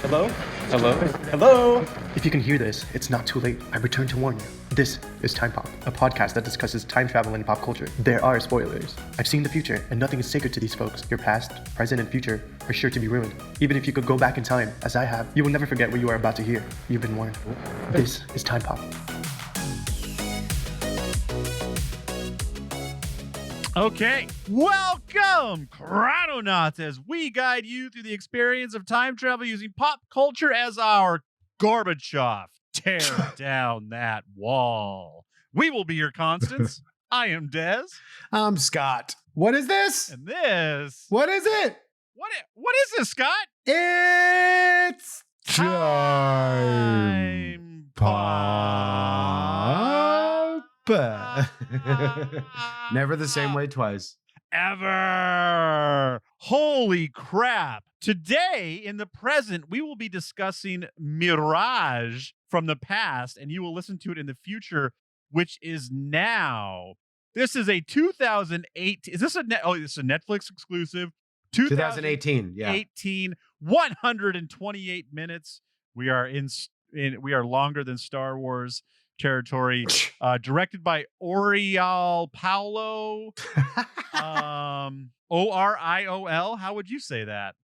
Hello? Hello? Hello? If you can hear this, it's not too late. I return to warn you. This is TimePop, a podcast that discusses time travel and pop culture. There are spoilers. I've seen the future, and nothing is sacred to these folks. Your past, present, and future are sure to be ruined. Even if you could go back in time, as I have, you will never forget what you are about to hear. You've been warned. This is TimePop. Okay, welcome, Chrononauts, as we guide you through the experience of time travel using pop culture as our Gorbachev. Tear down that wall. We will be your constants. I am Des. I'm Scott. What is this? And this... What is it? What is this, Scott? It's Time Pop. Never the same way twice. Ever. Holy crap. Today, in the present, we will be discussing Mirage from the past, and you will listen to it in the future, which is now. This is a 2008. Is this this is a Netflix exclusive. 2018. Yeah. 18, 128 minutes. We are we are longer than Star Wars territory. Directed by Oriol Paulo. Oriol. How would you say that?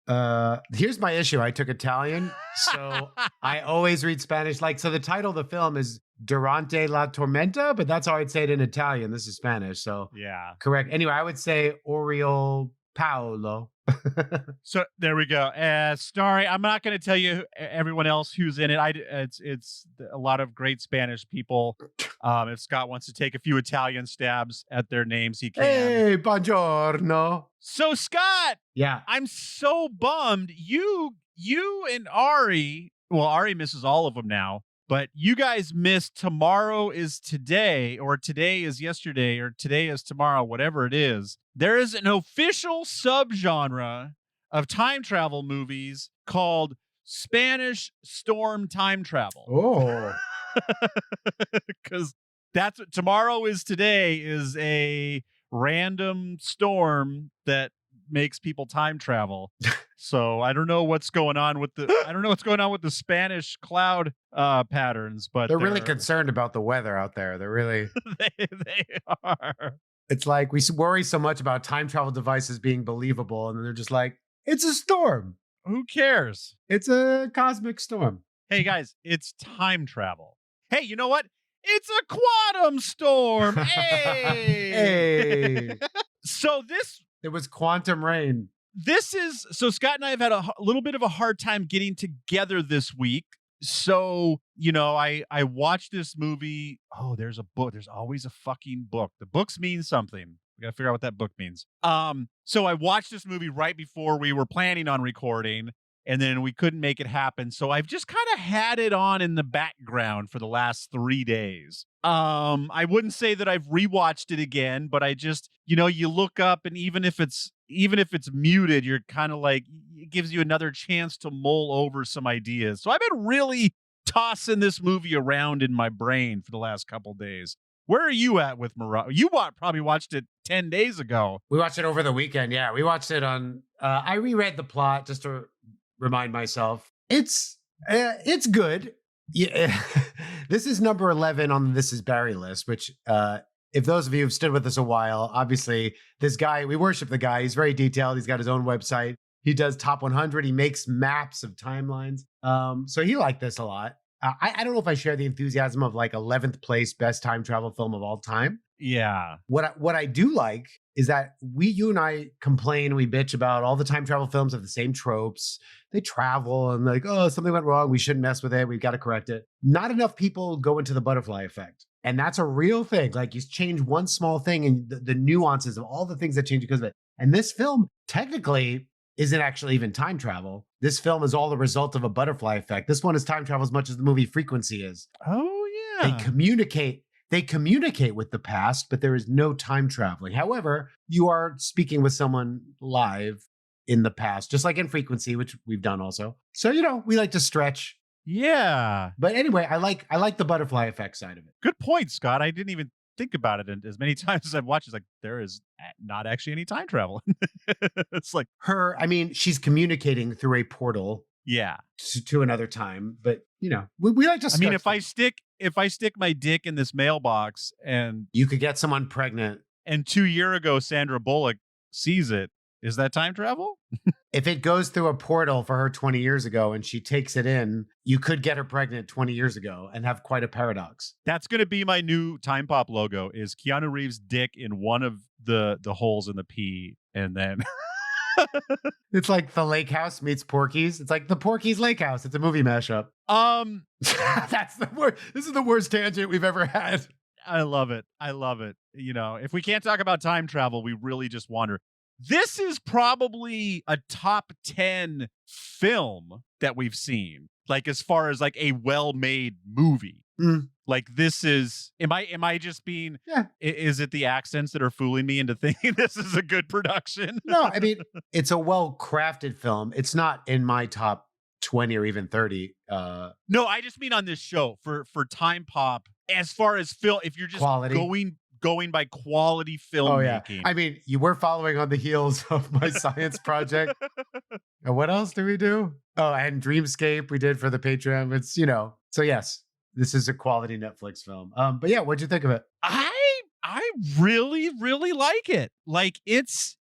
Here's my issue. I took Italian, so I always read Spanish. So the title of the film is Durante la Tormenta, but that's how I'd say it in Italian. This is Spanish, so yeah, correct. Anyway, I would say Oriol Paulo. So there we go. Starring, I'm not going to tell you everyone else who's in it. It's a lot of great Spanish people. If Scott wants to take a few Italian stabs at their names, he can. Hey, buongiorno. So Scott, yeah, I'm so bummed. You and Ari. Well, Ari misses all of them now. But you guys missed Tomorrow is Today, or Today is Yesterday, or Today is Tomorrow, whatever it is. There is an official subgenre of time travel movies called Spanish storm time travel. Oh. Because that's what Tomorrow is Today is a random storm that makes people time travel. So I don't know what's going on with the Spanish cloud patterns, but they're really concerned about the weather out there. They're really they are. It's like we worry so much about time travel devices being believable, and then they're just like, it's a storm. Who cares? It's a cosmic storm. Hey guys, it's time travel. Hey, you know what? It's a quantum storm. Hey. Hey. So it was quantum rain. So Scott and I have had a little bit of a hard time getting together this week. So, I watched this movie. Oh, there's a book. There's always a fucking book. The books mean something. We got to figure out what that book means. So I watched this movie right before we were planning on recording, and then we couldn't make it happen. So I've just kind of had it on in the background for the last 3 days. I wouldn't say that I've rewatched it again, but I just, you look up, and even if it's muted, you're kind of like, it gives you another chance to mull over some ideas. So I've been really tossing this movie around in my brain for the last couple days. Where are you at with Mirage? You probably watched it 10 days ago. We watched it over the weekend. Yeah, we watched it on, I reread the plot just to remind myself. It's good. Yeah. This is number 11 on the This Is Barry list, which, if those of you who've stood with us a while, obviously this guy, we worship the guy. He's very detailed. He's got his own website. He does top 100. He makes maps of timelines. So he liked this a lot. I don't know if I share the enthusiasm of 11th place best time travel film of all time. Yeah. What I do like is that you and I complain, we bitch about all the time travel films have the same tropes. They travel and something went wrong. We shouldn't mess with it. We've got to correct it. Not enough people go into the butterfly effect. And that's a real thing. You change one small thing and the nuances of all the things that change because of it. And this film technically isn't actually even time travel. This film is all the result of a butterfly effect. This one is time travel as much as the movie Frequency is. Oh, yeah. They communicate with the past, but there is no time traveling. However, you are speaking with someone live in the past, just like in Frequency, which we've done also. So, we like to stretch. Yeah. But anyway, I like the butterfly effect side of it. Good point, Scott. I didn't even think about it. And as many times as I've watched, it's like, there is not actually any time travel. It's like she's communicating through a portal. Yeah. to another time. But we like to. I mean, if I stick my dick in this mailbox and you could get someone pregnant, and 2 years ago Sandra Bullock sees it, is that time travel? If it goes through a portal for her 20 years ago and she takes it in, you could get her pregnant 20 years ago and have quite a paradox. That's going to be my new TimePop logo, is Keanu Reeves' dick in one of the holes in the P, and then it's like the Lake House meets Porky's. It's like the Porky's Lake House. It's a movie mashup. That's the worst. This is the worst tangent we've ever had. I love it. If we can't talk about time travel, we really just wander. This is probably a top 10 film that we've seen, like as far as like a well-made movie. Like this is, am I just being, is it the accents that are fooling me into thinking this is a good production? No, I mean, it's a well-crafted film. It's not in my top 20 or even 30. No, I just mean on this show for TimePop, as far as film, if you're just quality. Going by quality filmmaking. I mean, you were following on the heels of my science project. And what else do we do? Oh, and Dreamscape we did for the Patreon. It's, so yes, this is a quality Netflix film. But yeah, what'd you think of it? I really, really like it. Like it's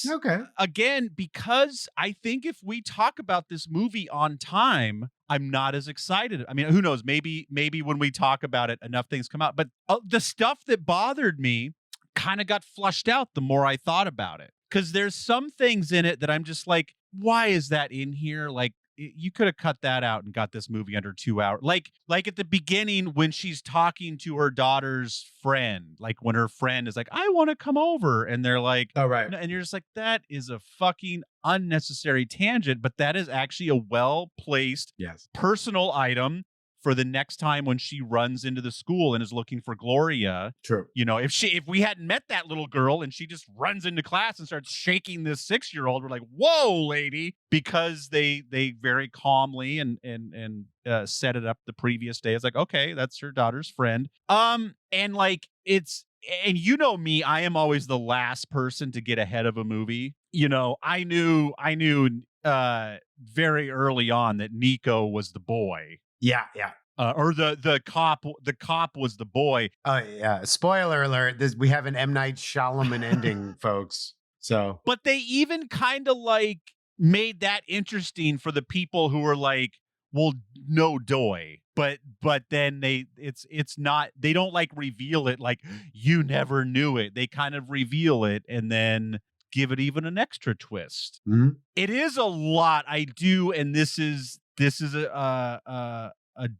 okay. Again, because I think if we talk about this movie on time, I'm not as excited. I mean, who knows? Maybe when we talk about it, enough things come out. But the stuff that bothered me kind of got flushed out the more I thought about it. Because there's some things in it that I'm just like, why is that in here? Like, you could have cut that out and got this movie under 2 hours. Like at the beginning when she's talking to her daughter's friend, like when her friend is like, I want to come over. And they're like, oh, right. And you're just like, that is a fucking unnecessary tangent, but that is actually a well-placed personal item for the next time when she runs into the school and is looking for Gloria. True. If we hadn't met that little girl and she just runs into class and starts shaking this 6-year-old, we're like, whoa, lady, because they very calmly and set it up the previous day. It's like, okay, that's her daughter's friend. And like and me, I am always the last person to get ahead of a movie. I knew very early on that Niko was the boy. Yeah. Or the cop was the boy. Oh yeah. Spoiler alert. We have an M. Night Shyamalan ending, folks. So, but they even kind of like made that interesting for the people who were like, well, no doy. But then it's not, they don't like reveal it like you never knew it. They kind of reveal it and then give it even an extra twist. Mm-hmm. It is a lot. I do, and this is a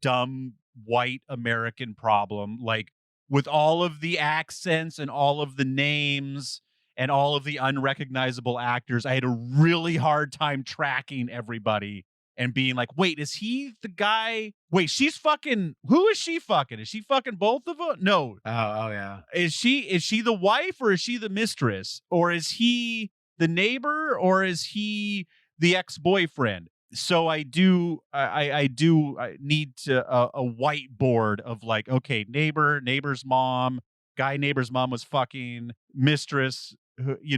dumb white American problem. Like with all of the accents and all of the names and all of the unrecognizable actors, I had a really hard time tracking everybody and being like, wait, is he the guy? Wait, she's fucking, who is she fucking? Is she fucking both of them? No. Oh yeah. Is she the wife or is she the mistress? Or is he the neighbor or is he the ex-boyfriend? So I need to a whiteboard of like, okay, neighbor's mom, guy neighbor's mom was fucking, mistress,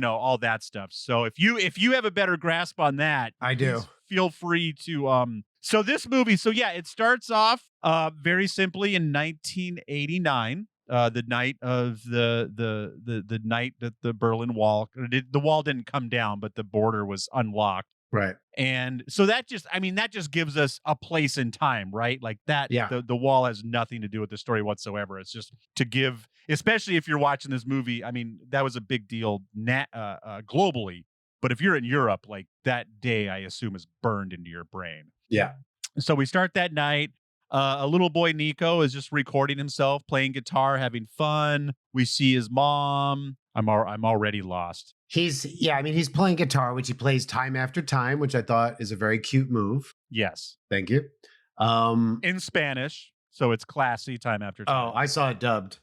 all that stuff. So if you have a better grasp on that, I do. Feel free to So this movie, it starts off very simply in 1989. The night of the night that the Berlin Wall, the wall didn't come down, but the border was unlocked. Right. And so that just gives us a place in time, right? Like that, the wall has nothing to do with the story whatsoever. It's just to give, especially if you're watching this movie, I mean, that was a big deal globally. But if you're in Europe, like that day, I assume is burned into your brain. Yeah. So we start that night. A little boy, Niko, is just recording himself, playing guitar, having fun. We see his mom. I'm already lost. He's playing guitar, which he plays time after time, which I thought is a very cute move. Yes. Thank you. In Spanish, so it's classy, time after time. Oh, I saw it dubbed.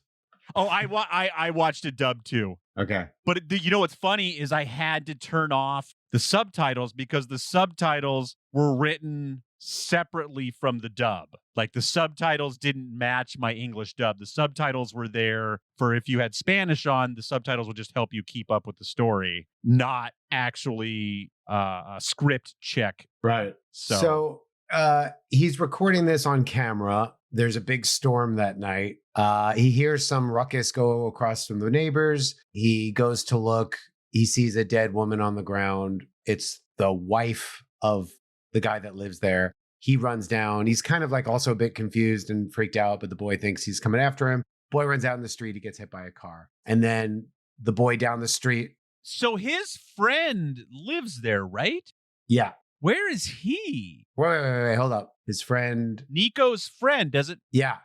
Oh, I watched it dubbed too. Okay. But what's funny is I had to turn off the subtitles because the subtitles were written separately from the dub. Like the subtitles didn't match my English dub. The subtitles were there for if you had Spanish on, the subtitles would just help you keep up with the story, not actually a script check Right. So He's recording this on camera. There's a big storm that night. He hears some ruckus go across from the neighbors. He goes to look. He sees a dead woman on the ground. It's the wife of the guy that lives there. He runs down. He's kind of like also a bit confused and freaked out, but the boy thinks he's coming after him. Boy runs out in the street. He gets hit by a car. And then the boy down the street. So his friend lives there, right? Yeah. Where is he? Wait, hold up. His friend. Niko's friend, does it? Yeah.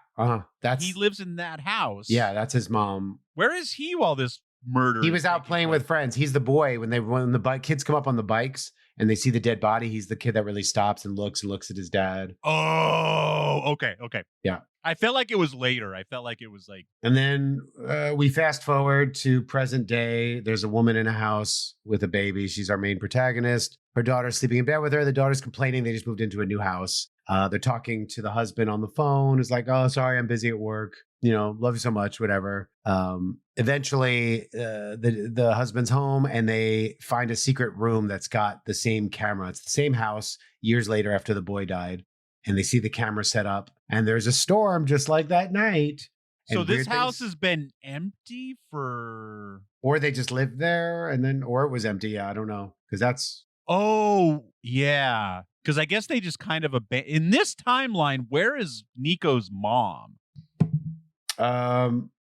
That's he lives in that house. Yeah, that's his mom. Where is he while this murder? He was out playing with friends. He's the boy when the kids come up on the bikes and they see the dead body. He's the kid that really stops and looks at his dad. Oh, okay. Yeah. I felt like it was later. I felt like it was like. And then we fast forward to present day. There's a woman in a house with a baby. She's our main protagonist. Her daughter's sleeping in bed with her. The daughter's complaining they just moved into a new house. They're talking to the husband on the phone. It's like, oh, sorry, I'm busy at work. Love you so much, whatever. Eventually, the husband's home and they find a secret room that's got the same camera. It's the same house years later after the boy died. And they see the camera set up and there's a storm just like that night. So this house has been empty for. Or they just lived there or it was empty. Yeah, I don't know. Because that's. Oh, yeah. Because I guess they just kind of in this timeline, where is Niko's mom?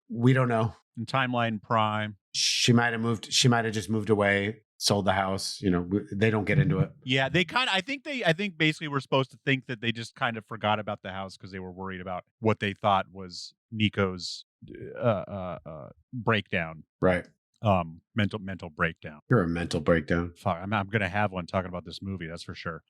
We don't know. In timeline prime. She might have just moved away, sold the house. They don't get into it. Yeah, they kind of. I think basically we're supposed to think that they just kind of forgot about the house because they were worried about what they thought was Niko's breakdown. Right. Mental breakdown. You're a mental breakdown. Fuck, I'm gonna have one talking about this movie. That's for sure.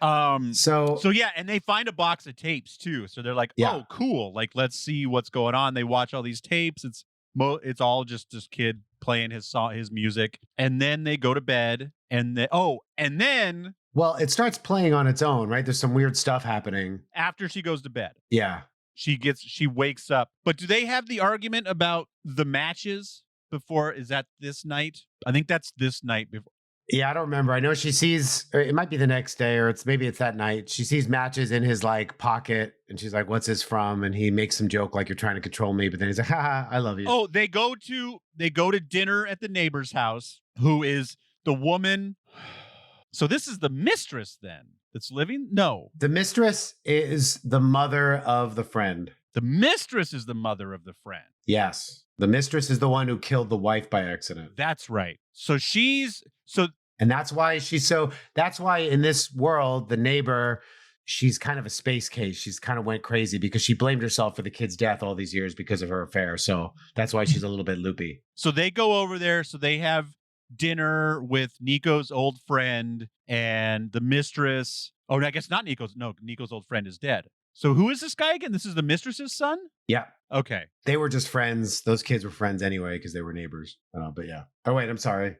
So yeah, and they find a box of tapes too. So they're like, oh, cool. Like, let's see what's going on. They watch all these tapes. It's all just this kid playing his music, and then they go to bed, and then well, it starts playing on its own, right? There's some weird stuff happening after she goes to bed. Yeah, she wakes up. But do they have the argument about the matches? Before, is that this night? I think that's this night before. Yeah, I don't remember. I know she sees, it might be the next day or maybe it's that night. She sees matches in his like pocket and she's like, what's this from? And he makes some joke like, you're trying to control me. But then he's like, haha, I love you. Oh, they go to dinner at the neighbor's house, who is the woman. So this is the mistress then that's living? No. The mistress is the mother of the friend. The mistress is the mother of the friend. Yes. The mistress is the one who killed the wife by accident. That's right. So and that's why that's why in this world, the neighbor, she's kind of a space case. She's kind of went crazy because she blamed herself for the kid's death all these years because of her affair. So that's why she's a little bit loopy. So they go over there. So they have dinner with Niko's old friend and the mistress. Oh, I guess not Niko's. No, Niko's old friend is dead. So who is this guy again? This is the mistress's son? Yeah. Okay. They were just friends. Those kids were friends anyway because they were neighbors. But yeah. Oh, wait, I'm sorry.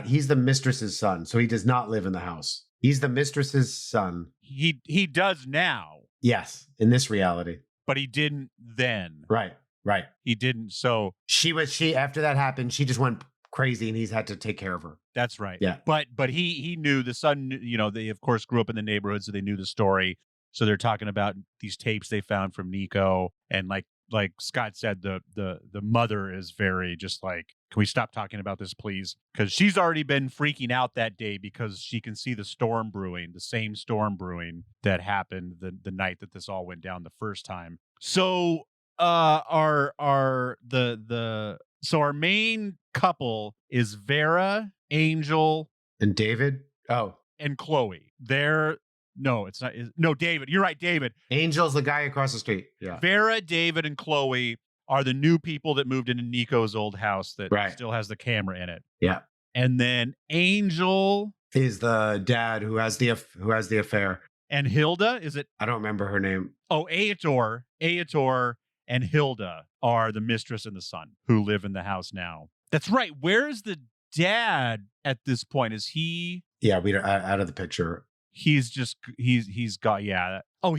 He's the mistress's son. So he does not live in the house. He's the mistress's son. He does now. Yes, in this reality. But he didn't then. Right. He didn't. So after that happened, she just went crazy and he's had to take care of her. That's right. Yeah. But he knew the son, they of course grew up in the neighborhood, so they knew the story. So they're talking about these tapes they found from Niko, and like Scott said, the mother is very just like, can we stop talking about this, please? Because she's already been freaking out that day because she can see the storm brewing, the same storm brewing that happened the night that this all went down the first time. So our main couple is Vera, Angel, and David. Oh, and Chloe. No, it's not. No, David. You're right, David. Angel's the guy across the street. Yeah. Vera, David, and Chloe are the new people that moved into Niko's old house that still has the camera in it. Yeah. And then Angel is the dad who has the affair. And Hilda, is it? I don't remember her name. Oh, Aetor and Hilda are the mistress and the son who live in the house now. That's right. Where is the dad at this point? Is he? Yeah, we are out of the picture. He's got, yeah. Oh,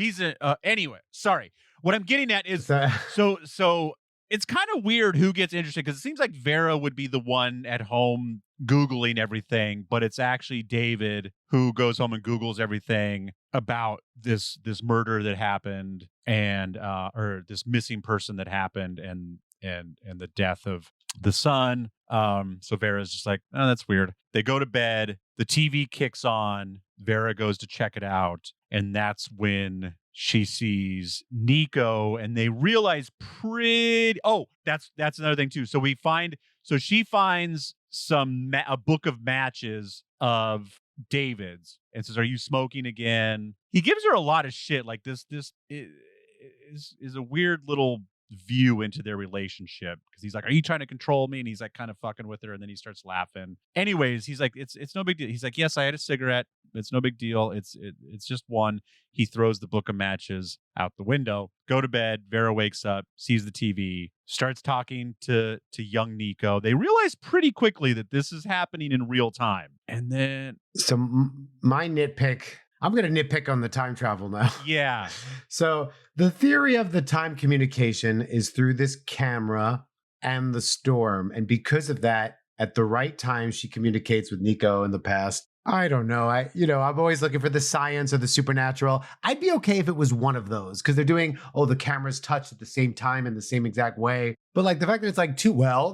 anyway, sorry. What I'm getting at is, so it's kind of weird who gets interested because it seems like Vera would be the one at home Googling everything, but it's actually David who goes home and Googles everything about this murder that happened and or this missing person that happened and the death of the son. So Vera's just like, oh, that's weird. They go to bed, the TV kicks on, Vera goes to check it out, and that's when she sees Niko, and they realize that's another thing too. So she finds a book of matches of David's and says, "Are you smoking again?" He gives her a lot of shit. Like this is a weird little view into their relationship because he's like, "Are you trying to control me?" And he's like kind of fucking with her, and then he starts laughing. Anyways, he's like, "It's no big deal." He's like, "Yes, I had a cigarette. It's no big deal. It's just one." He throws the book of matches out the window. Go to bed. Vera wakes up, sees the TV, starts talking to young Niko. They realize pretty quickly that this is happening in real time. And then my nitpick, I'm going to nitpick on the time travel now. Yeah. So the theory of the time communication is through this camera and the storm. And because of that, at the right time, she communicates with Niko in the past. I don't know. I'm always looking for the science or the supernatural. I'd be okay if it was one of those because they're doing, the cameras touch at the same time in the same exact way. But like the fact that it's like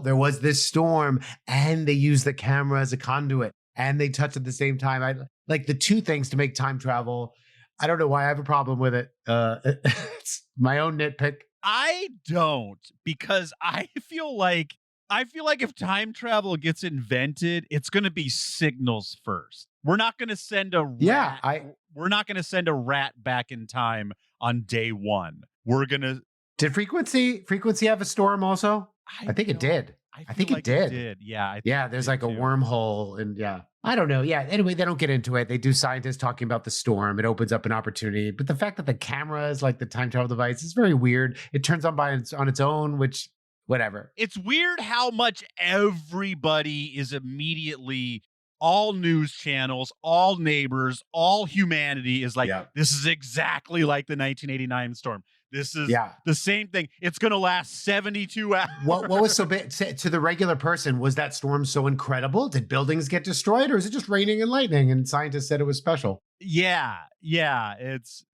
there was this storm and they use the camera as a conduit and they touch at the same time. I like the two things to make time travel. I don't know why I have a problem with it. It's my own nitpick. I don't, because I feel like if time travel gets invented, it's going to be signals first. We're not going to send a rat. We're not going to send a rat back in time on day one. We're going to. Did frequency have a storm also? I think it did. I think it did. Yeah. There's like a wormhole and I don't know. Yeah. Anyway, they don't get into it. They do scientists talking about the storm. It opens up an opportunity. But the fact that the camera is like the time travel device is very weird. It turns on on its own, which whatever. It's weird how much everybody is immediately, all news channels, all neighbors, all humanity is like, This is exactly like the 1989 storm. This is the same thing. It's going to last 72 hours. What was so bad to the regular person? Was that storm so incredible? Did buildings get destroyed, or is it just raining and lightning? And scientists said it was special. Yeah. It's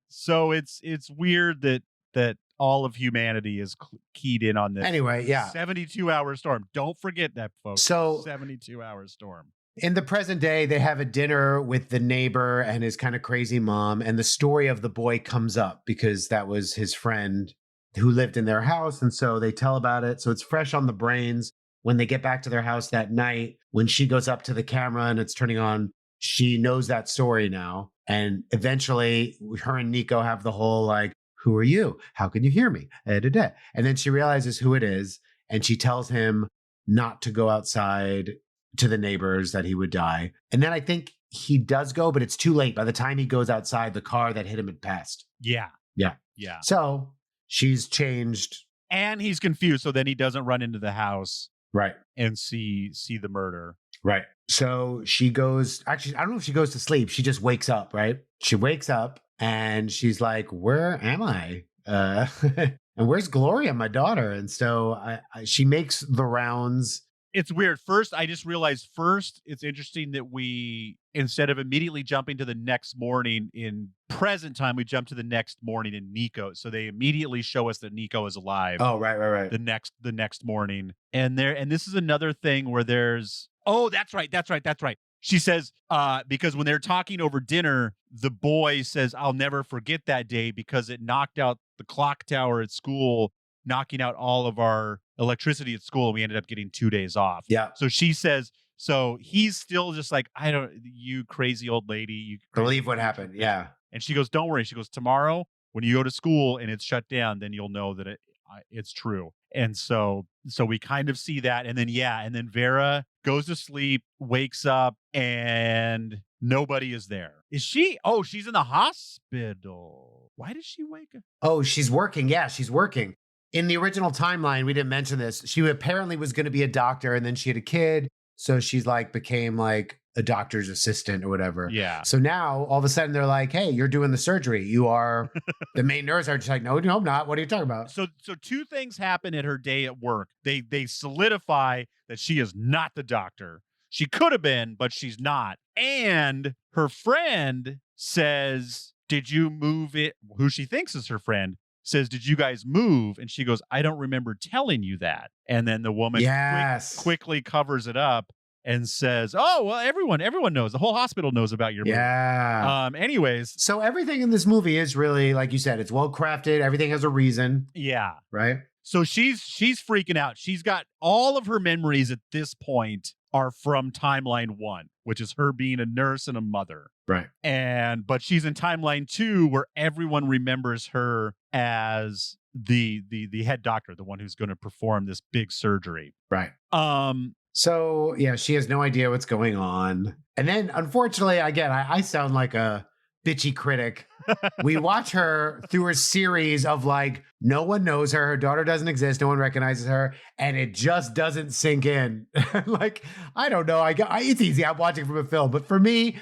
weird that all of humanity is keyed in on this. Anyway, 72-hour storm. Don't forget that, folks. So 72-hour storm. In the present day, they have a dinner with the neighbor and his kind of crazy mom, and the story of the boy comes up because that was his friend who lived in their house, and so they tell about it. So it's fresh on the brains. When they get back to their house that night, when she goes up to the camera and it's turning on, she knows that story now. And eventually, her and Niko have the whole like, "Who are you? How can you hear me?" And then she realizes who it is, and she tells him not to go outside to the neighbors, that he would die. And then I think he does go, but it's too late. By the time he goes outside, the car that hit him had passed. Yeah. So she's changed. And he's confused, so then he doesn't run into the house. Right. And see the murder. Right. So she goes, actually, I don't know if she goes to sleep. She just wakes up, right? She wakes up and she's like, where am I? And where's Gloria, my daughter? And so she makes the rounds. It's weird. I just realized it's interesting that we, instead of immediately jumping to the next morning in present time, we jump to the next morning in Niko. So they immediately show us that Niko is alive. Oh, right. The next morning. And this is another thing where there's, that's right. She says, because when they're talking over dinner, the boy says, "I'll never forget that day because it knocked out the clock tower at school, knocking out all of our electricity at school, and we ended up getting 2 days off." Yeah. So she says, so he's still just like, you crazy old lady. You believe what happened. Yeah. And she goes, "Don't worry." She goes, "Tomorrow, when you go to school and it's shut down, then you'll know that it's true." And so we kind of see that. And then Vera goes to sleep, wakes up, and nobody is there. Is she? Oh, she's in the hospital. Why did she wake up? Oh, she's working. Yeah, she's working. In the original timeline, we didn't mention this. She apparently was going to be a doctor, and then she had a kid. So she's became like a doctor's assistant or whatever. Yeah. So now all of a sudden they're like, "Hey, you're doing the surgery. You are." The main nurse are just like, no, I'm not. What are you talking about? So two things happen at her day at work. They solidify that she is not the doctor. She could have been, but she's not. And her friend says, did you move it? Who she thinks is her friend says, did you guys move? And she goes, I don't remember telling you that. And then the woman quickly covers it up and says, oh, well, everyone knows. The whole hospital knows about your movie. Anyways. So everything in this movie is really, like you said, it's well crafted. Everything has a reason. Yeah. Right? So she's freaking out. She's got all of her memories at this point are from timeline 1, which is her being a nurse and a mother. Right. But she's in timeline 2 where everyone remembers her as the head doctor, the one who's going to perform this big surgery. Right. So yeah, she has no idea what's going on. And then unfortunately, again, I sound like a bitchy critic. We watch her through a series of like, no one knows her daughter doesn't exist, no one recognizes her, and it just doesn't sink in. Like, I don't know, it's easy, I'm watching from a film, but for me,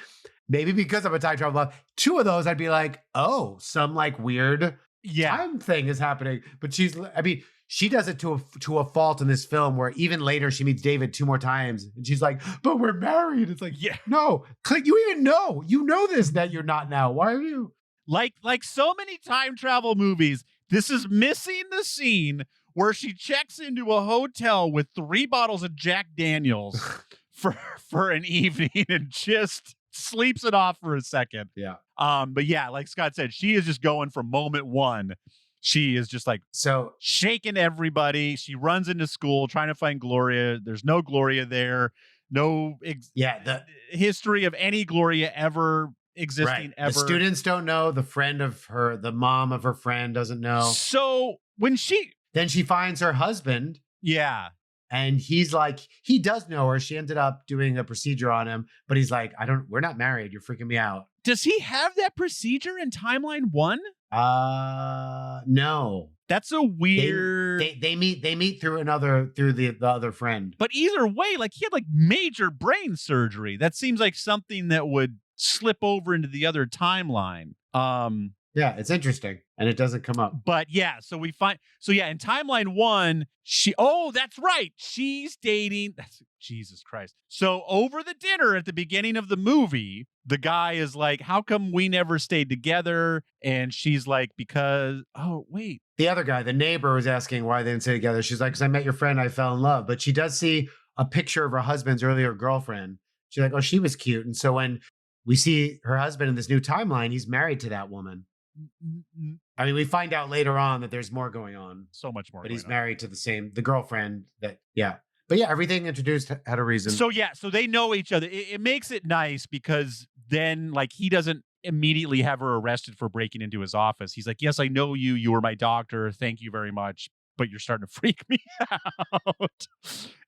maybe because I'm a time travel buff, 2 of those I'd be like, oh, some like weird time thing is happening. But she does it to a fault in this film where even later she meets David 2 more times and she's like, but we're married. It's like, no, you even know, this, that you're not now. Why are you? Like so many time travel movies, this is missing the scene where she checks into a hotel with 3 bottles of Jack Daniels for an evening and just sleeps it off for a second. Yeah. But yeah, like Scott said, she is just going from moment 1. She is just like shaking everybody. She runs into school trying to find Gloria. There's no Gloria there. No history of any Gloria ever existing ever. The students don't know. The mom of her friend doesn't know. So then she finds her husband. Yeah. And he's like, he does know her. She ended up doing a procedure on him, but he's like, we're not married. You're freaking me out. Does he have that procedure in timeline 1? No. That's a weird. They meet through the other friend. But either way, like he had like major brain surgery. That seems like something that would slip over into the other timeline. Yeah, it's interesting, and it doesn't come up. But yeah, in timeline 1, that's right. She's dating. Jesus Christ. So over the dinner at the beginning of the movie, the guy is like, how come we never stayed together? And she's like, because, the other guy, the neighbor, was asking why they didn't stay together. She's like, because I met your friend, I fell in love. But she does see a picture of her husband's earlier girlfriend. She's like, oh, she was cute. And so when we see her husband in this new timeline, he's married to that woman. I mean, we find out later on that there's more going on. So much more. But he's married to the girlfriend that, yeah. But yeah, everything introduced had a reason. So they know each other. It makes it nice because then like he doesn't immediately have her arrested for breaking into his office. He's like, yes, I know you. You were my doctor. Thank you very much. But you're starting to freak me out.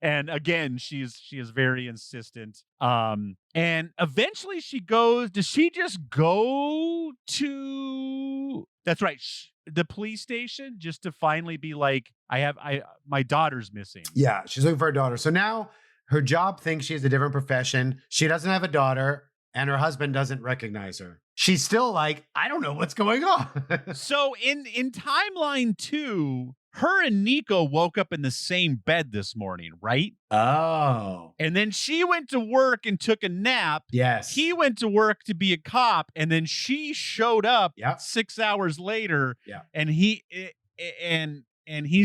And again, she is very insistent. And eventually she goes, does she just go to, that's right, the police station just to finally be like, my daughter's missing. Yeah, she's looking for her daughter. So now her job thinks she has a different profession. She doesn't have a daughter and her husband doesn't recognize her. She's still like, I don't know what's going on. So in timeline 2, her and Niko woke up in the same bed this morning, right? Oh. And then she went to work and took a nap. Yes. He went to work to be a cop, and then she showed up 6 hours later. Yeah. And he's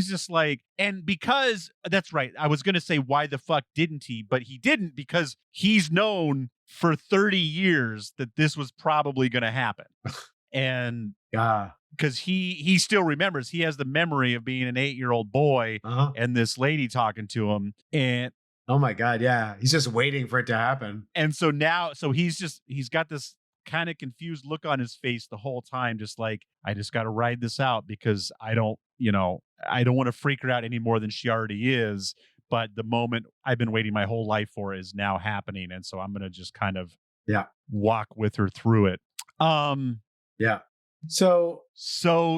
just like, and because that's right. I was going to say, why the fuck didn't he? But he didn't, because he's known for 30 years that this was probably going to happen. And because he still remembers, he has the memory of being an 8-year-old boy and this lady talking to him. And oh my God, yeah. He's just waiting for it to happen. And so now, he's got this kind of confused look on his face the whole time, just like, I just got to ride this out because I don't want to freak her out any more than she already is. But the moment I've been waiting my whole life for is now happening. And so I'm going to just kind of walk with her through it. Yeah. So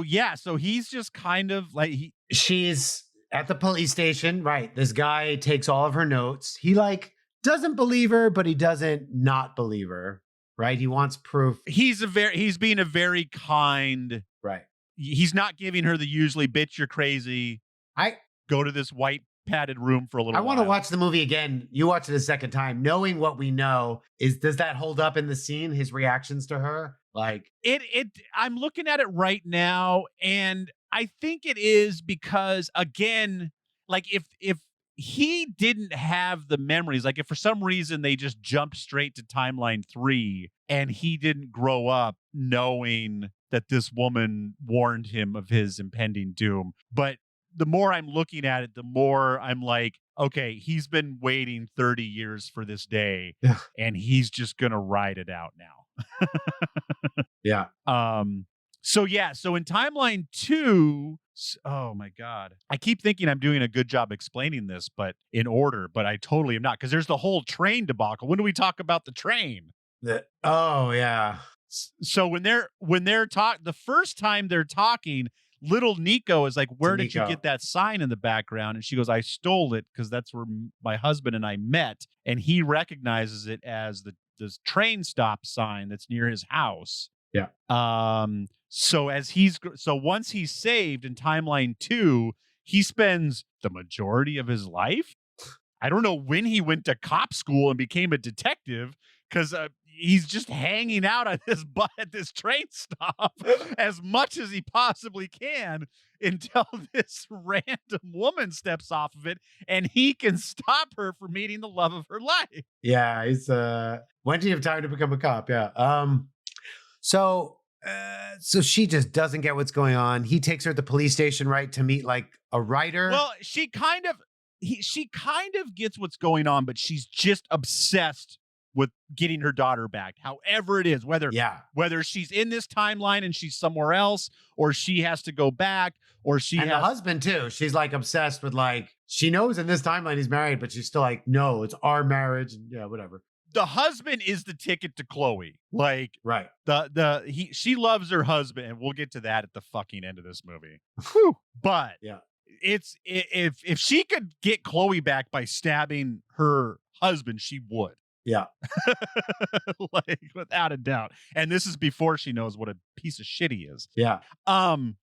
he's just kind of like, she's at the police station. Right. This guy takes all of her notes. He like doesn't believe her, but he doesn't not believe her. Right. He wants proof. He's being a very kind. Right. He's not giving her the usually, bitch, you're crazy. I go to this white padded room for a little I while. want to watch the movie again. You watch it a second time, knowing what we know. Does that hold up in the scene? His reactions to her, like I'm looking at it right now, and I think it is because, again, like if he didn't have the memories, like if for some reason they just jumped straight to timeline 3 and he didn't grow up knowing that this woman warned him of his impending doom. But the more I'm looking at it, the more I'm like, okay, he's been waiting 30 years for this day, and he's just gonna ride it out now. Yeah. So in timeline 2, oh my God, I keep thinking I'm doing a good job explaining this, but in order, but I totally am not, because there's the whole train debacle. When do we talk about the train? Oh yeah. So when they're the first time they're talking, little Niko is like, where did you get that sign in the background? And she goes, I stole it because that's where my husband and I met. And he recognizes it as the train stop sign that's near his house. Yeah. So once he's saved in timeline 2, he spends the majority of his life. I don't know when he went to cop school and became a detective, because he's just hanging out at this train stop as much as he possibly can until this random woman steps off of it and he can stop her from meeting the love of her life. Yeah, he's when do you have time to become a cop? Yeah. So she just doesn't get what's going on. He takes her to the police station, right, to meet like a writer. Well, she kind of gets what's going on, but she's just obsessed with getting her daughter back, however it is, whether she's in this timeline and she's somewhere else, or she has to go back, or the husband too. She's like obsessed with, like, she knows in this timeline he's married, but she's still like, no, it's our marriage. Yeah, whatever. The husband is the ticket to Chloe. Like, right. She loves her husband, and we'll get to that at the fucking end of this movie. Whew. But yeah, it's if she could get Chloe back by stabbing her husband, she would. Yeah. Like, without a doubt. And this is before she knows what a piece of shit he is. Yeah.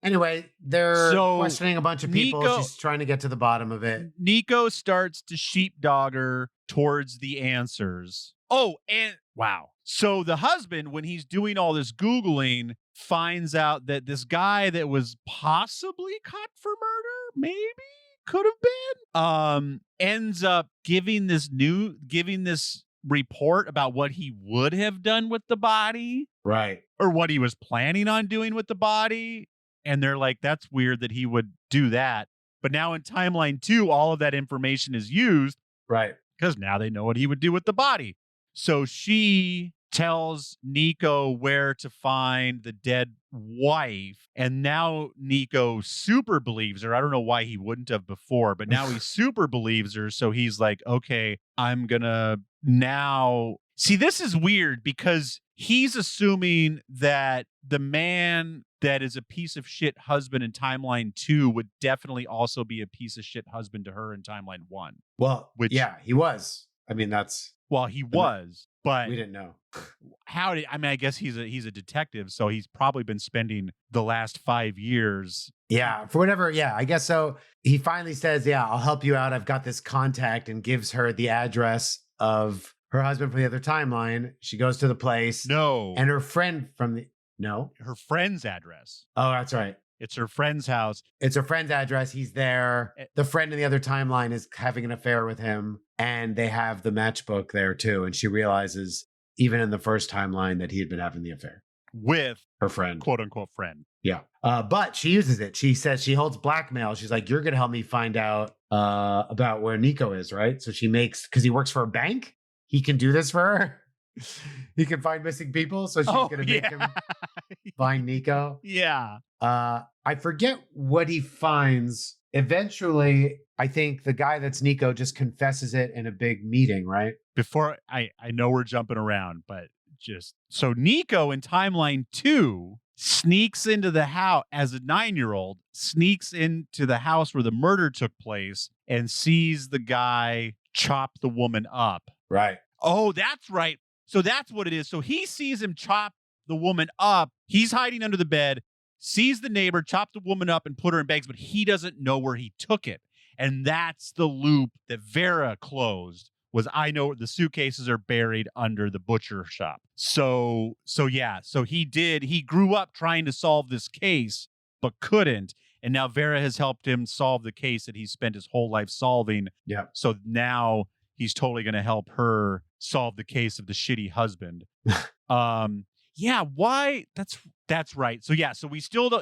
Anyway, they're questioning a bunch of people. She's trying to get to the bottom of it. Niko starts to sheepdog her towards the answers. Oh, and wow. So the husband, when he's doing all this Googling, finds out that this guy that was possibly caught for murder, maybe could have been, ends up giving this report about what he would have done with the body, right, or what he was planning on doing with the body. And they're like, that's weird that he would do that. But now in timeline 2, all of that information is used, right, because now they know what he would do with the body. So she tells Niko where to find the dead wife, and now Niko super believes her. I don't know why he wouldn't have before, but now he super believes her. So he's like, okay, I'm gonna now see. This is weird because he's assuming that the man that is a piece of shit husband in timeline 2 would definitely also be a piece of shit husband to her in timeline 1. Well, yeah, he was. I mean, he was, but we didn't know. I guess he's a detective, so he's probably been spending the last 5 years. Yeah, for whatever. Yeah, I guess so. He finally says, yeah, I'll help you out. I've got this contact, and gives her the address of her husband from the other timeline. She goes to the place. No. And her friend from her friend's address. Oh, that's right. It's her friend's house. It's her friend's address. He's there. The friend in the other timeline is having an affair with him, and they have the matchbook there too. And she realizes, even in the first timeline, that he had been having the affair with her friend, quote unquote friend. Yeah. But she uses it. She says she holds blackmail. She's like, you're going to help me find out about where Niko is, right? So she because he works for a bank, he can do this for her. He can find missing people. So she's going to make him find Niko. Yeah. I forget what he finds. Eventually, I think the guy that's Niko just confesses it in a big meeting, right? Before, I know we're jumping around, but so Niko in timeline 2 sneaks into the house as a 9-year-old, sneaks into the house where the murder took place and sees the guy chop the woman up. Right. Oh, that's right. So that's what it is. So he sees him chop the woman up. He's hiding under the bed, sees the neighbor chop the woman up and put her in bags, but he doesn't know where he took it. And that's the loop that Vera closed. Was I know the suitcases are buried under the butcher shop. So he grew up trying to solve this case, but couldn't. And now Vera has helped him solve the case that he spent his whole life solving. Yeah. So now he's totally going to help her solve the case of the shitty husband. Yeah, why? That's right. So yeah, so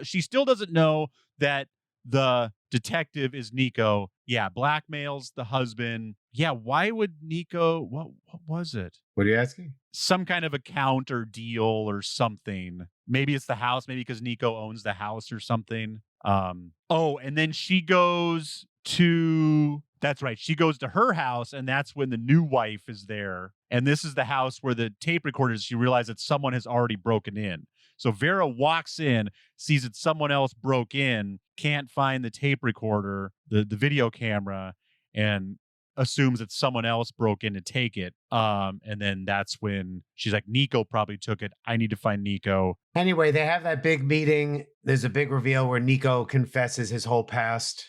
she still doesn't know that the detective is Niko. Yeah, blackmails the husband. Yeah, why would Niko? What was it? What are you asking? Some kind of account or deal or something. Maybe it's the house. Maybe because Niko owns the house or something. And then she goes to. That's right. She goes to her house, and that's when the new wife is there. And this is the house where the tape recorders. She realizes that someone has already broken in. So Vera walks in, sees that someone else broke in, can't find the tape recorder, the video camera, and assumes that someone else broke in to take it. And then that's when she's like, Niko probably took it. I need to find Niko. Anyway, they have that big meeting. There's a big reveal where Niko confesses his whole past.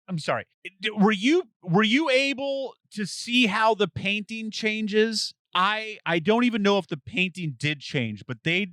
I'm sorry. Were you able to see how the painting changes? I don't even know if the painting did change, but they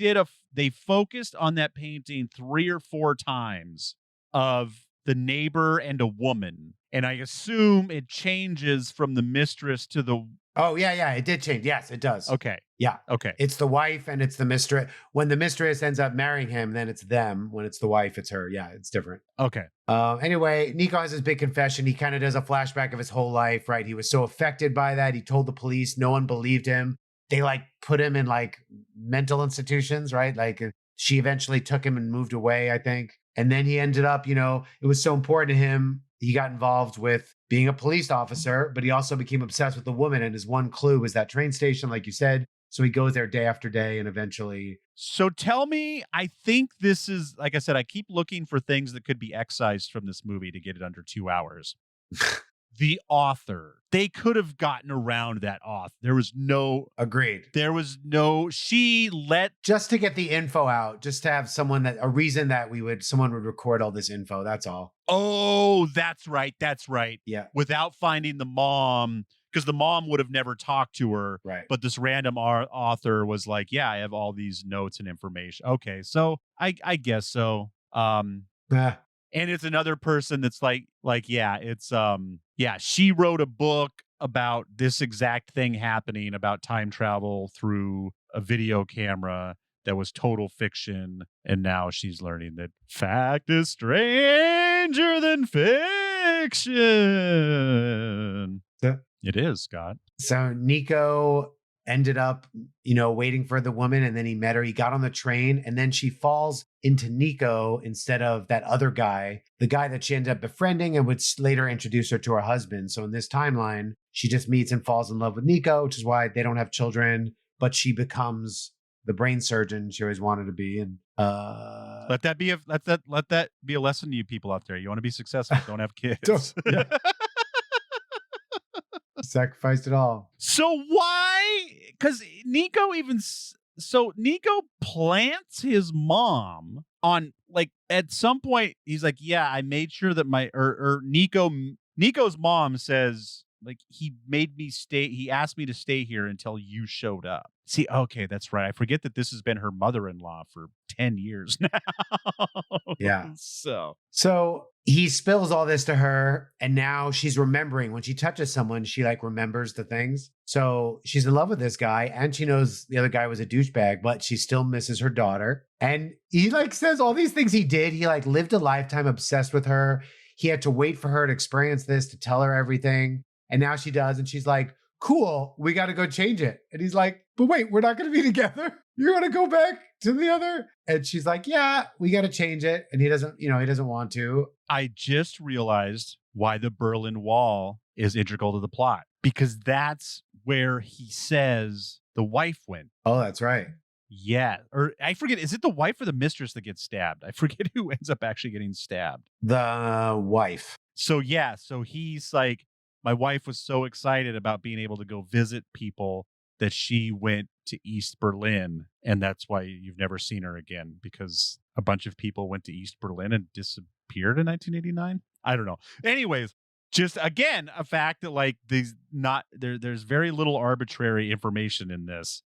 focused on that painting 3 or 4 times of the neighbor and a woman. And I assume it changes from the mistress to the... Oh, yeah, it did change. Yes, it does. Okay. Yeah. Okay. It's the wife and it's the mistress. When the mistress ends up marrying him, then it's them. When it's the wife, it's her. Yeah, it's different. Okay. Anyway, Niko has his big confession. He kind of does a flashback of his whole life, right? He was so affected by that. He told the police. No one believed him. They put him in mental institutions, right? She eventually took him and moved away, I think. And then he ended up, it was so important to him. He got involved with being a police officer, but he also became obsessed with the woman. And his one clue was that train station, like you said. So he goes there day after day and eventually. So tell me, I think this is, like I said, I keep looking for things that could be excised from this movie to get it under 2 hours. The author, they could have gotten around that author. There was no... Agreed. There was no... She let... Just to get the info out, just to have a reason that someone would record all this info. That's all. Oh, that's right. That's right. Yeah. Without finding the mom, because the mom would have never talked to her. Right. But this random author was like, yeah, I have all these notes and information. Okay. So I guess so. And it's another person that's she wrote a book about this exact thing happening, about time travel through a video camera that was total fiction. And now she's learning that fact is stranger than fiction. Yeah. It is, Scott. So Niko ended up, waiting for the woman, and then he met her. He got on the train, and then she falls into Niko instead of that other guy, the guy that she ended up befriending and would later introduce her to her husband. So in this timeline, she just meets and falls in love with Niko, which is why they don't have children, but she becomes the brain surgeon she always wanted to be. And let that be a lesson to you people out there. You want to be successful, don't have kids. Sacrificed it all. So why? Because Niko plants his mom on, at some point he's like, yeah, I made sure that Niko's mom says, he made me stay. He asked me to stay here until you showed up. See, okay, that's right. I forget that this has been her mother-in-law for 10 years now. Yeah. So he spills all this to her, and now she's remembering. When she touches someone, she remembers the things. So she's in love with this guy, and she knows the other guy was a douchebag, but she still misses her daughter. And he says all these things he did. He lived a lifetime obsessed with her. He had to wait for her to experience this, to tell her everything. And now she does. And she's like, cool, we got to go change it. And he's like, but wait, we're not going to be together. You're going to go back to the other. And she's like, yeah, we got to change it. And he doesn't want to. I just realized why the Berlin Wall is integral to the plot, because that's where he says the wife went. Oh, that's right. Yeah. Or I forget, is it the wife or the mistress that gets stabbed? I forget who ends up actually getting stabbed. The wife. So yeah. So he's like, my wife was so excited about being able to go visit people that she went to East Berlin. And that's why you've never seen her again, because a bunch of people went to East Berlin and disappeared in 1989. I don't know. Anyways, just again, a fact that like there's very little arbitrary information in this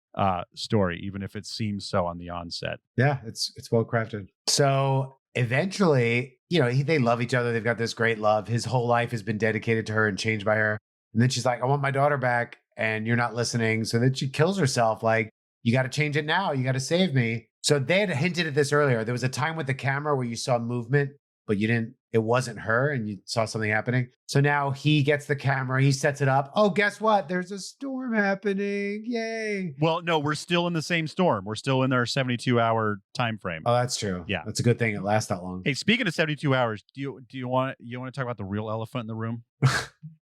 story, even if it seems so on the onset. Yeah, it's well crafted. So eventually, they love each other. They've got this great love. His whole life has been dedicated to her and changed by her. And then she's like, I want my daughter back, and you're not listening. So then she kills herself. Like, you got to change it now. You got to save me. So they had hinted at this earlier. There was a time with the camera where you saw movement, but it wasn't her, and you saw something happening. So now he gets the camera, he sets it up. Oh, guess what? There's a storm happening. Yay. Well, no, we're still in the same storm. We're still in our 72-hour time frame. Oh, that's true. Yeah. That's a good thing it lasts that long. Hey, speaking of 72 hours, do you want to talk about the real elephant in the room?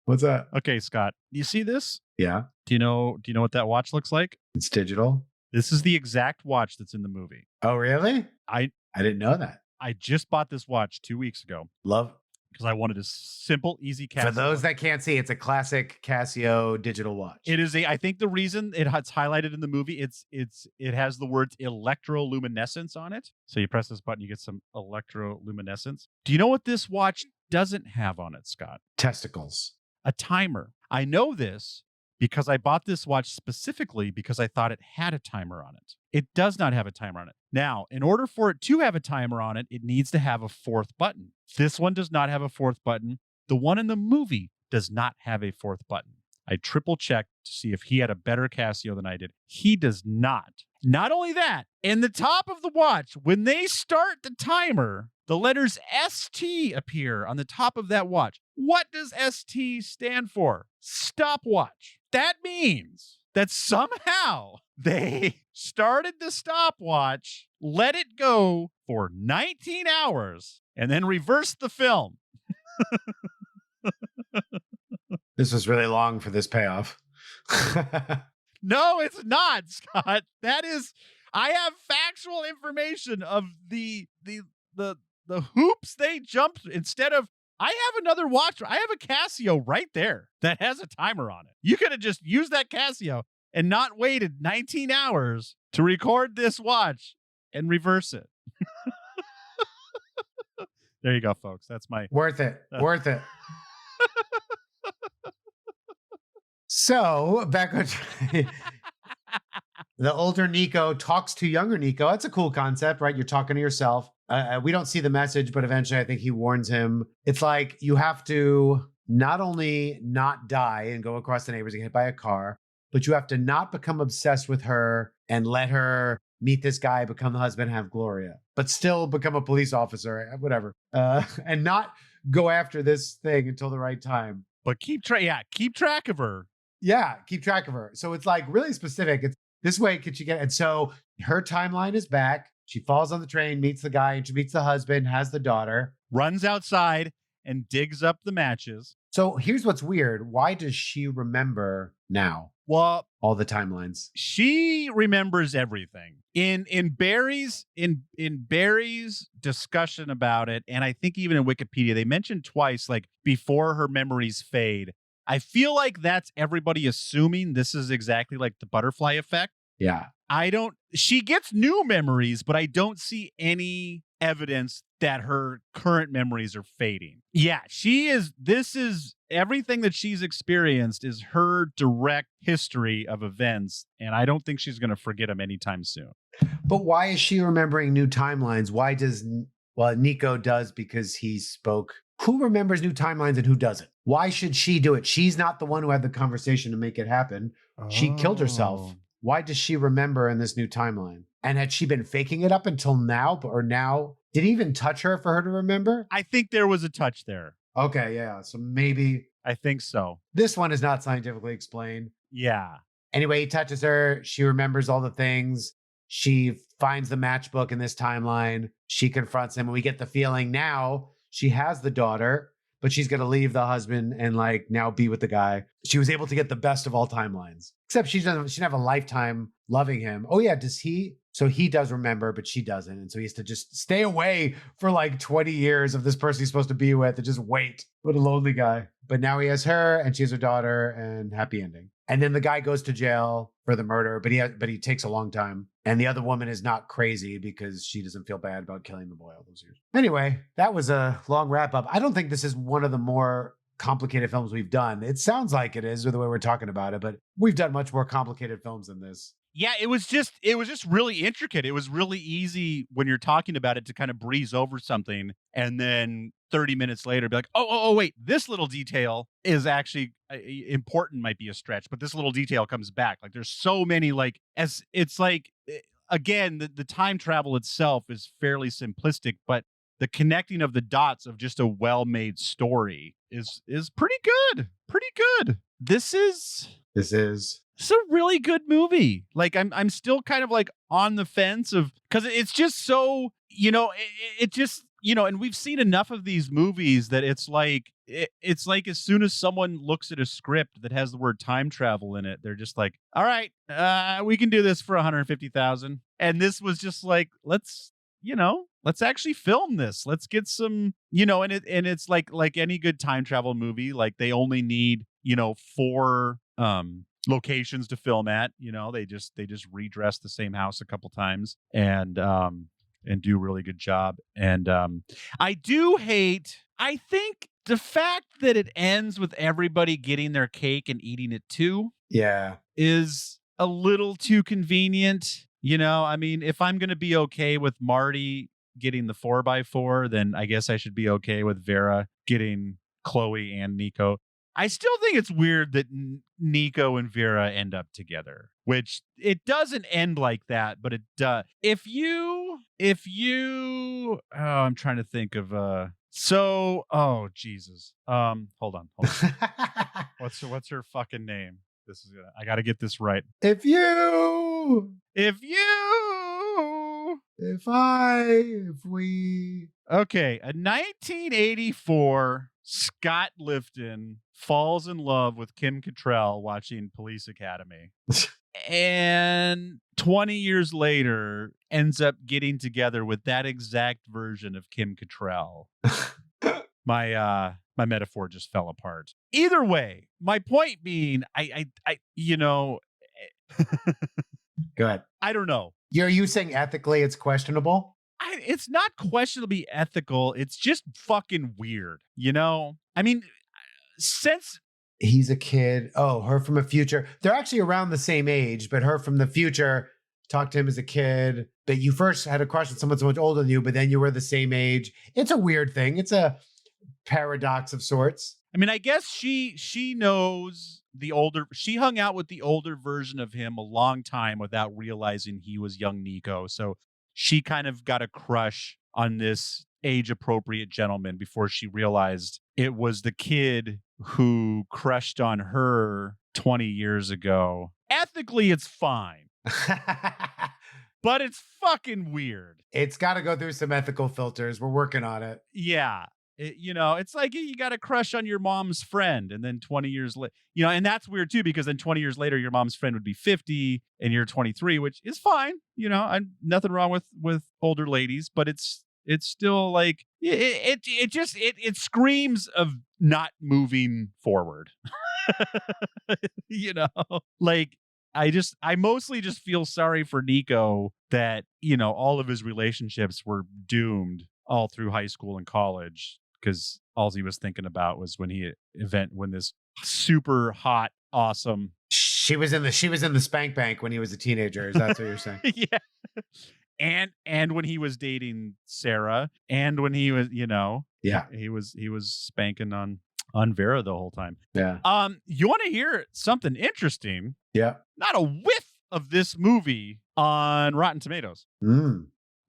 What's that? Okay, Scott. Do you see this? Yeah. Do you know what that watch looks like? It's digital. This is the exact watch that's in the movie. Oh, really? I didn't know that. I just bought this watch 2 weeks ago. Love. Because I wanted a simple, easy Casio. For those that can't see, it's a classic Casio digital watch. It is I think the reason it's highlighted in the movie, it has the words electroluminescence on it. So you press this button, you get some electroluminescence. Do you know what this watch doesn't have on it, Scott? Testicles. A timer. I know this because I bought this watch specifically because I thought it had a timer on it. It does not have a timer on it. Now, in order for it to have a timer on it, it needs to have a fourth button. This one does not have a fourth button. The one in the movie does not have a fourth button. I triple checked to see if he had a better Casio than I did. He does not. Not only that, in the top of the watch, when they start the timer, the letters ST appear on the top of that watch. What does ST stand for? Stopwatch. That means that somehow they started the stopwatch, let it go for 19 hours, and then reversed the film. This was really long for this payoff. No, it's not, Scott. I have factual information of the hoops they jumped instead of. I have another watch. I have a Casio right there that has a timer on it. You could have just used that Casio and not waited 19 hours to record this watch and reverse it. There you go, folks. That's my worth it. Worth it. So back on the older Nikko talks to younger Nikko. That's a cool concept, right? You're talking to yourself. We don't see the message, but eventually I think he warns him. It's like you have to not only not die and go across the neighbors and get hit by a car, but you have to not become obsessed with her and let her meet this guy, become the husband, have Gloria, but still become a police officer, whatever, and not go after this thing until the right time. But keep track of her. Yeah, keep track of her. So it's like really specific. It's this way could she get, and so her timeline is back. She falls on the train, meets the guy, and she meets the husband, has the daughter, runs outside and digs up the matches. So here's what's weird. Why does she remember now? Well, all the timelines. She remembers everything. In Barry's discussion about it, and I think even in Wikipedia, they mentioned twice, like before her memories fade. I feel like that's everybody assuming this is exactly like the butterfly effect. Yeah. She gets new memories, but I don't see any evidence that her current memories are fading. Yeah, this is everything that she's experienced is her direct history of events, and I don't think she's going to forget them anytime soon. But why is she remembering new timelines? Nikko does because he spoke. Who remembers new timelines and who doesn't? Why should she do it? She's not the one who had the conversation to make it happen. She killed herself. Why does she remember in this new timeline? And had she been faking it up until now? Or now? Did he even touch her for her to remember? I think there was a touch there. Okay, yeah. So maybe. I think so. This one is not scientifically explained. Yeah. Anyway, he touches her. She remembers all the things. She finds the matchbook in this timeline. She confronts him. And we get the feeling now she has the daughter, but she's going to leave the husband and now be with the guy. She was able to get the best of all timelines, except she didn't have a lifetime loving him. Oh yeah. Does he? So he does remember, but she doesn't. And so he has to just stay away for 20 years of this person he's supposed to be with and just wait. What a lonely guy. But now he has her and she has her daughter and happy ending. And then the guy goes to jail for the murder, but he takes a long time. And the other woman is not crazy because she doesn't feel bad about killing the boy all those years. Anyway, that was a long wrap up. I don't think this is one of the more complicated films we've done. It sounds like it is with the way we're talking about it, but we've done much more complicated films than this. Yeah, it was just really intricate. It was really easy when you're talking about it to kind of breeze over something and then 30 minutes later be like, oh, wait, this little detail is actually important, might be a stretch, but this little detail comes back. Like there's so many, like, as it's like, again, the time travel itself is fairly simplistic, but the connecting of the dots of just a well-made story is pretty good. Pretty good. This is a really good movie. Like I'm still kind of like on the fence of, because it's just so, it just, and we've seen enough of these movies that it's like as soon as someone looks at a script that has the word time travel in it, they're just like, all right, we can do this for 150,000. And this was just like, let's actually film this. Let's get some, and it's like any good time travel movie, like they only need, 4 locations to film at. They just redress the same house a couple times and do a really good job. And I think the fact that it ends with everybody getting their cake and eating it too, is a little too convenient. I mean, if I'm going to be okay with Marty getting the 4x4, then I guess I should be okay with Vera getting Chloe and Niko. I still think it's weird that Niko and Vera end up together, which it doesn't end like that, but it does. I'm trying to think of, Jesus. Hold on. What's her fucking name? I got to get this right. If we. Okay, a 1984 Scott Lifton falls in love with Kim Cattrall watching Police Academy. And 20 years later ends up getting together with that exact version of Kim Cattrall. My metaphor just fell apart. Either way, my point being, Go ahead. I don't know. Are you saying ethically it's questionable? It's not questionably ethical. It's just fucking weird. I mean, since he's a kid. Oh, her from a future. They're actually around the same age, but her from the future talked to him as a kid. But you first had a crush on someone so much older than you, but then you were the same age. It's a weird thing. It's a paradox of sorts. I mean, I guess she knows she hung out with the older version of him a long time without realizing he was young Niko. So she kind of got a crush on this age-appropriate gentleman before she realized it was the kid who crushed on her 20 years ago. Ethically, it's fine. But it's fucking weird. It's got to go through some ethical filters. We're working on it. Yeah. It's like you got a crush on your mom's friend, and then 20 years later, and that's weird too, because then 20 years later, your mom's friend would be 50 and you're 23, which is fine. I'm nothing wrong with older ladies, but it's still like, it screams of not moving forward. Like I mostly just feel sorry for Niko that, all of his relationships were doomed all through high school and college, because all he was thinking about was when this super hot, awesome. She was in the spank bank when he was a teenager. Is that what you're saying? Yeah. And when he was dating Sarah, and when he was, he was spanking on Vera the whole time. Yeah. You want to hear something interesting? Yeah. Not a whiff of this movie on Rotten Tomatoes.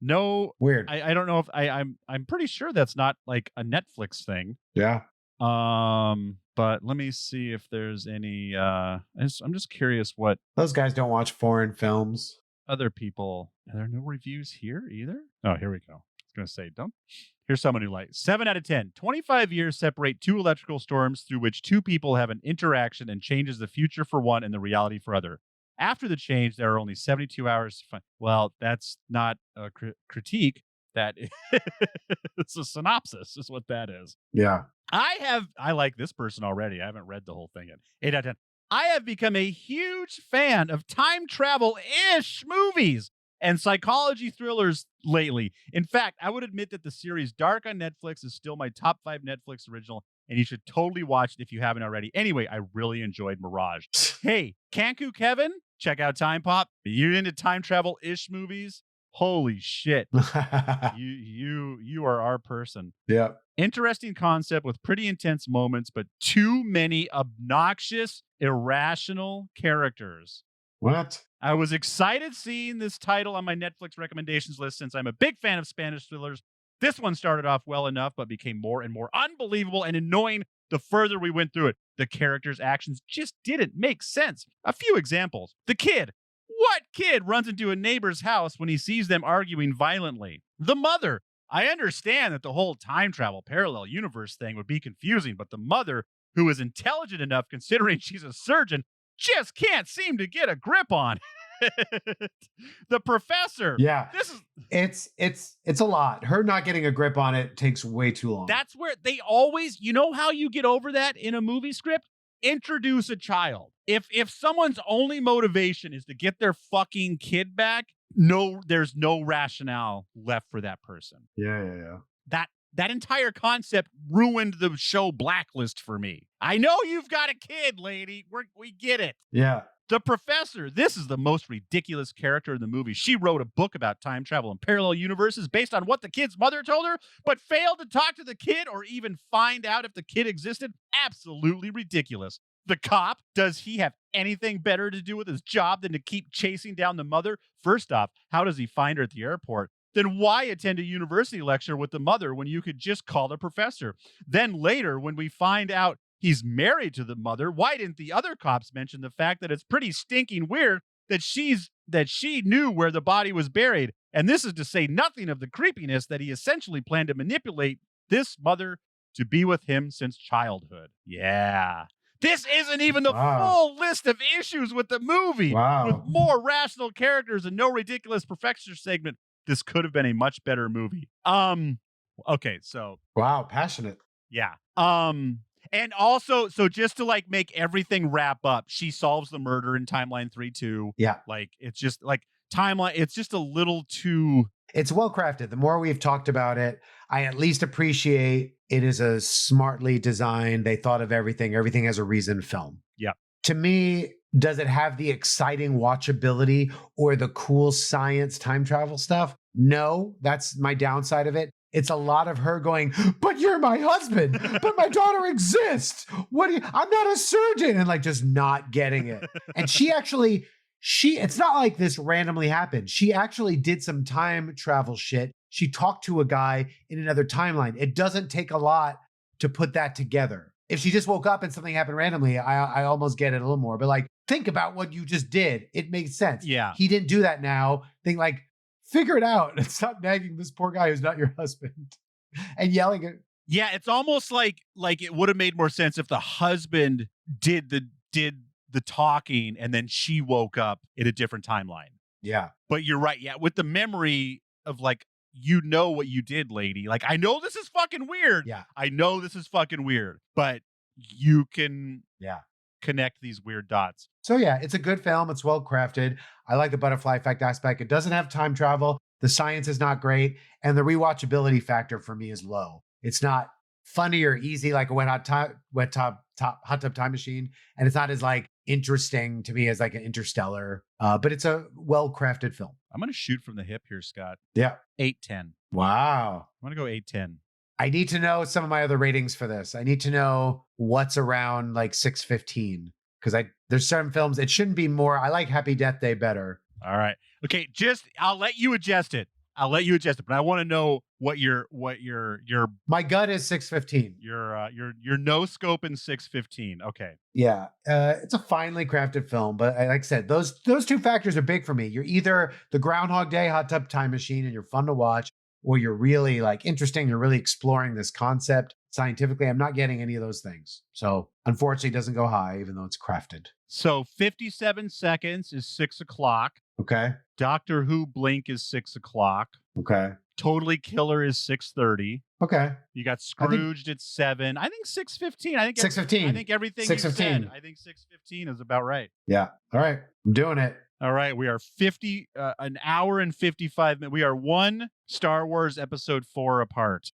No, weird. I don't know if I'm pretty sure that's not like a Netflix thing. Yeah. But let me see if there's any. I'm just curious what those guys don't watch foreign films. Other people. Are there no reviews here either? Oh, here we go. I was gonna say, don't. Here's someone who likes 7 out of 10. 25 years separate 2 electrical storms through which 2 people have an interaction and changes the future for one and the reality for other. After the change, there are only 72 hours to find. Well, that's not a critique. That it's a synopsis, is what that is. Yeah. I like this person already. I haven't read the whole thing yet. 8 out of 10. I have become a huge fan of time travel-ish movies. and psychology thrillers lately. In fact, I would admit that the series Dark on Netflix is still my top 5 Netflix original, and you should totally watch it if you haven't already. Anyway, I really enjoyed Mirage. Hey, Kanku Kevin, check out TimePop. You into time travel-ish movies? Holy shit. You are our person. Yeah. Interesting concept with pretty intense moments, but too many obnoxious, irrational characters. What? I was excited seeing this title on my Netflix recommendations list since I'm a big fan of Spanish thrillers. This one started off well enough, but became more and more unbelievable and annoying the further we went through it. The characters' actions just didn't make sense. A few examples. The kid. What kid runs into a neighbor's house when he sees them arguing violently? The mother. I understand that the whole time travel parallel universe thing would be confusing, but the mother, who is intelligent enough considering she's a surgeon, just can't seem to get a grip on the professor. Yeah. This is it's a lot. Her not getting a grip on it takes way too long. That's where they always, you know how you get over that in a movie script? Introduce a child. If someone's only motivation is to get their fucking kid back, there's no rationale left for that person. Yeah. That entire concept ruined the show Blacklist for me. I know you've got a kid, lady. We get it. Yeah. The professor. This is the most ridiculous character in the movie. She wrote a book about time travel and parallel universes based on what the kid's mother told her, but failed to talk to the kid or even find out if the kid existed. Absolutely ridiculous. The cop, does he have anything better to do with his job than to keep chasing down the mother? First off, how does he find her at the airport? Then why attend a university lecture with the mother when you could just call the professor? Then later, when we find out he's married to the mother, why didn't the other cops mention the fact that it's pretty stinking weird that she knew where the body was buried? And this is to say nothing of the creepiness that he essentially planned to manipulate this mother to be with him since childhood. Yeah. This isn't even the full list of issues with the movie. Wow. With more rational characters and no ridiculous professor segment, this could have been a much better movie. Okay, so. Wow, passionate. Yeah. And also, so just to like make everything wrap up, she solves the murder in timeline 3-2. Yeah. Like, it's just like timeline, it's just a little too. It's well crafted. The more we've talked about it, I at least appreciate it is a smartly designed, they thought of everything. Everything has a reason film. Yeah. To me, does it have the exciting watchability or the cool science time travel stuff? No, that's my downside of it. It's a lot of her going, but you're my husband, but my daughter exists. I'm not a surgeon. And like just not getting it. And it's not like this randomly happened. She actually did some time travel shit. She talked to a guy in another timeline. It doesn't take a lot to put that together. If she just woke up and something happened randomly, I almost get it a little more. But like, think about what you just did. It makes sense. Yeah. He didn't do that now. Think like, figure it out and stop nagging this poor guy who's not your husband and yelling at. Yeah, it's almost like it would have made more sense if the husband did the talking and then she woke up in a different timeline. Yeah. But you're right. Yeah. With the memory of like, you know what you did, lady. Like, I know this is fucking weird. Yeah. I know this is fucking weird, but you can connect these weird dots. So yeah, it's a good film. It's well crafted. I like the butterfly effect aspect. It doesn't have time travel. The science is not great. And the rewatchability factor for me is low. It's not funny or easy like a hot tub time machine. And it's not as like interesting to me as like an Interstellar. But it's a well-crafted film. I'm going to shoot from the hip here, Scott. Yeah. 8/10. Wow. I'm going to go 8/10. I need to know some of my other ratings for this. I need to know what's around like 6/15 because there's certain films it shouldn't be more. I like Happy Death Day better. All right. Okay, I'll let you adjust it. But I want to know what your My gut is 6/15. Your no scope in 6/15. Okay. Yeah. It's a finely crafted film, but like I said, those two factors are big for me. You're either the Groundhog Day hot tub time machine and you're fun to watch, or you're really like interesting, you're really exploring this concept scientifically. I'm not getting any of those things. So unfortunately it doesn't go high, even though it's crafted. So 57 seconds is 6 o'clock. Okay. Doctor Who Blink is 6 o'clock. Okay. Totally Killer is 6:30. Okay. You got Scrooged at 7. I think 6:15. I think 6:15. I think everything 6:15. I think 6:15 is about right. Yeah. All right. I'm doing it. All right, we are an hour and 55 minutes. We are one Star Wars Episode 4 apart.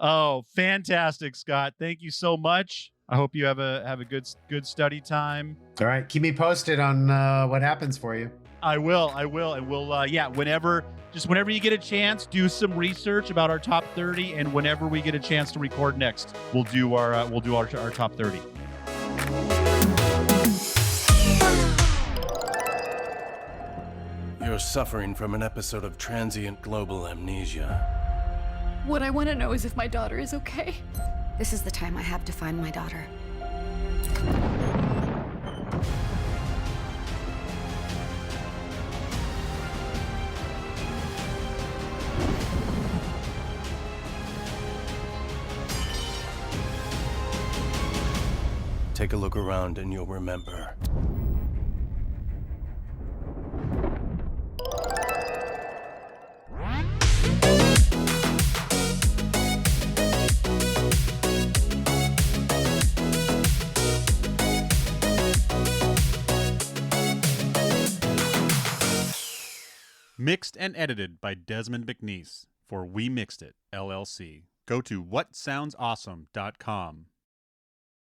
Oh, fantastic, Scott! Thank you so much. I hope you have a good study time. All right, keep me posted on what happens for you. I will, and we'll whenever you get a chance, do some research about our top 30, and whenever we get a chance to record next, we'll do our top 30. You're suffering from an episode of transient global amnesia. What I want to know is if my daughter is okay. This is the time I have to find my daughter. Take a look around and you'll remember. Mixed and edited by Desmond McNeese for We Mixed It, LLC. Go to whatsoundsawesome.com